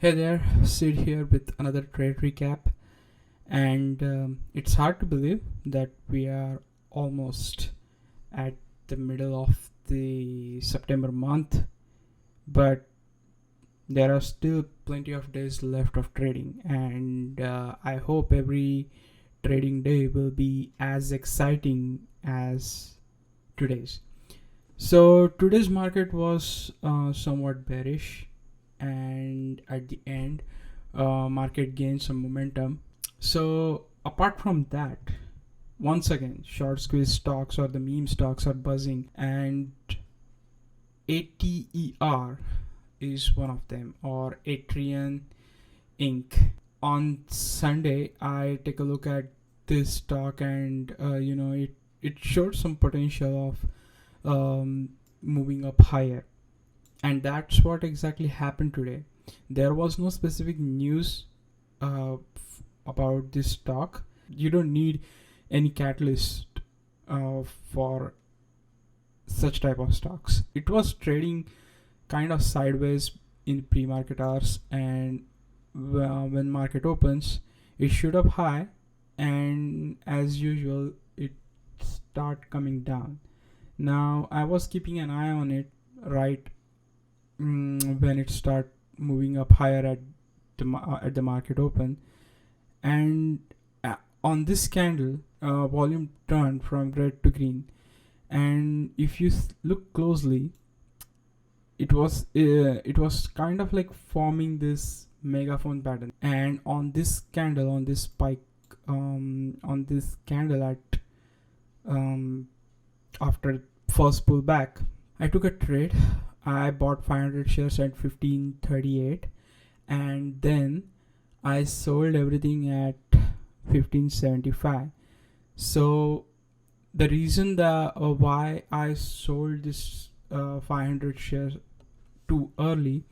Hey there, Sid here with another trade recap. And it's hard to believe that we are almost at the middle of the September month, but there are still plenty of days left of trading. And I hope every trading day will be as exciting as today's. So, today's market was somewhat bearish, and at the end, market gained some momentum. So apart from that, once again, short squeeze stocks or the meme stocks are buzzing, and ATER is one of them, or Atrian Inc. On Sunday, I take a look at this stock, and it showed some potential of moving up higher, and that's what exactly happened today. There was no specific news about this stock. You don't need any catalyst for such type of stocks. It was trading kind of sideways in pre-market hours, and when market opens, it shoot up high, and as usual, it start coming down. Now I was keeping an eye on it, right, when it start moving up higher at the market open, and on this candle, volume turned from red to green, and if you look closely, it was kind of like forming this megaphone pattern. And on this candle, on this spike, on this candle at after first pullback, I took a trade. I bought 500 shares at 1538, and then I sold everything at 1575. So the reason that why I sold this 500 shares too early,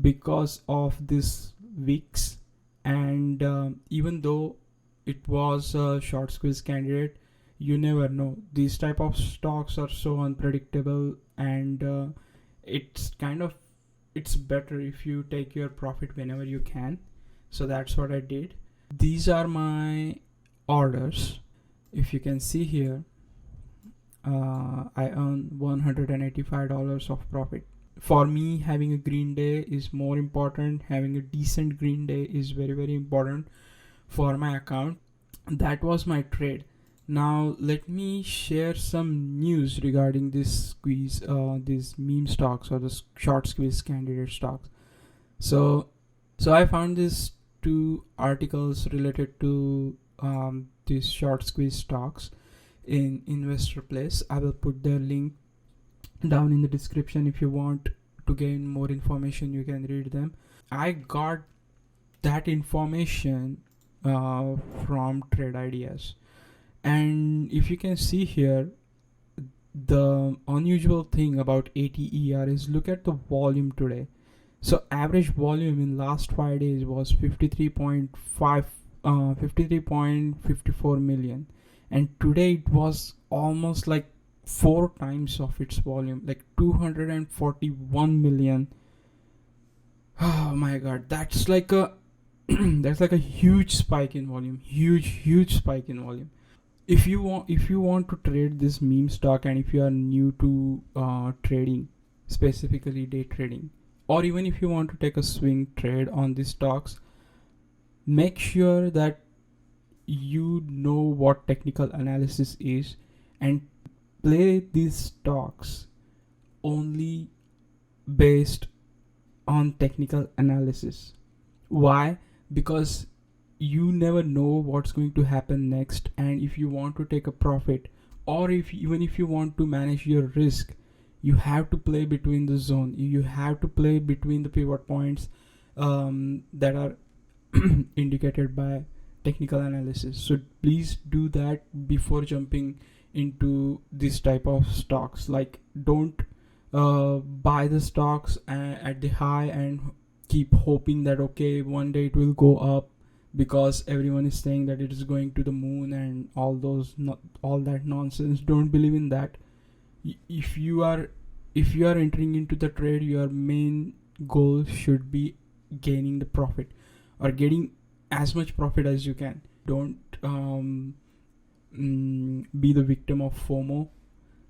because of this weeks, and even though it was a short squeeze candidate, you never know. These type of stocks are so unpredictable, and it's kind of it's better if you take your profit whenever you can. So that's what I did. These are my orders. If you can see here, I earn $185 of profit. For me, having a green day is more important. Having a decent green day is very, very important for my account. That was my trade. Now let me share some news regarding this squeeze, these meme stocks or the short squeeze candidate stocks. So, I found these two articles related to these short squeeze stocks in Investor Place. I will put their link down in the description. If you want to gain more information, you can read them. I got that information from Trade Ideas. And if you can see here, the unusual thing about ATER is, look at the volume today. So average volume in last 5 days was 53.54 million, and today it was almost like 4 times of its volume, like 241 million. Oh my god, that's like a that's like a huge spike in volume, huge spike in volume. If you want to trade this meme stock, and if you are new to trading, specifically day trading, or even if you want to take a swing trade on these stocks, make sure that you know what technical analysis is, and play these stocks only based on technical analysis. Why? Because you never know what's going to happen next, and if you want to take a profit, or if you want to manage your risk, you have to play between the zone. You have to play between the pivot points that are indicated by technical analysis. So please do that before jumping into this type of stocks. Like, don't buy the stocks at the high and keep hoping that okay, one day it will go up, because everyone is saying that it is going to the moon and all that nonsense. Don't believe in that. If you are entering into the trade, your main goal should be gaining the profit or getting as much profit as you can. Don't be the victim of FOMO,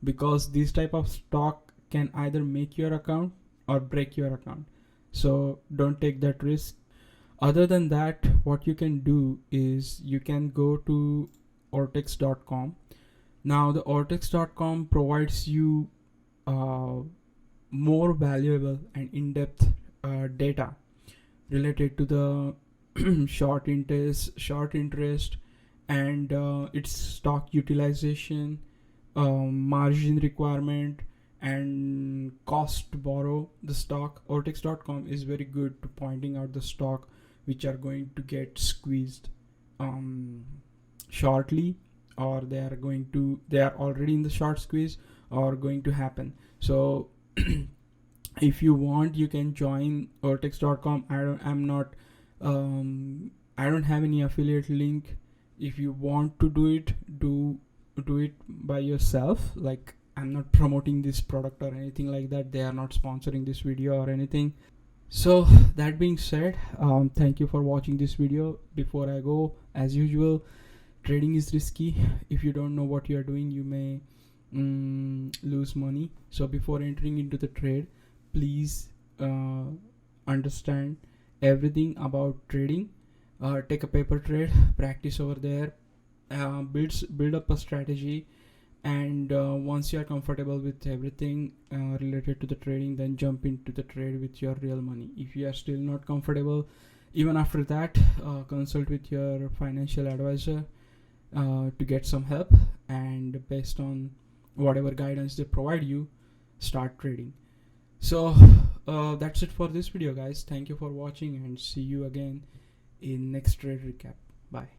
because this type of stock can either make your account or break your account. So don't take that risk. Other than that, what you can do is you can go to ortex.com. Now the ortex.com provides you more valuable and in-depth data related to the short interest, and its stock utilization, margin requirement, and cost to borrow the stock. Ortex.com is very good to pointing out the stock which are going to get squeezed shortly, or they are already in the short squeeze or going to happen. So if you want, you can join ortex.com. I don't have any affiliate link. If you want to do it, do it by yourself. Like, I'm not promoting this product or anything like that. They are not sponsoring this video or anything. So that being said, thank you for watching this video. Before I go, as usual, trading is risky. If you don't know what you are doing, you may lose money. So before entering into the trade, please understand everything about trading. Take a paper trade, practice over there, build up a strategy, and once you are comfortable with everything related to the trading, then jump into the trade with your real money. If you are still not comfortable, even after that, consult with your financial advisor to get some help, and based on whatever guidance they provide you, start trading. So that's it for this video, guys. Thank you for watching, and see you again in next trade recap. Bye.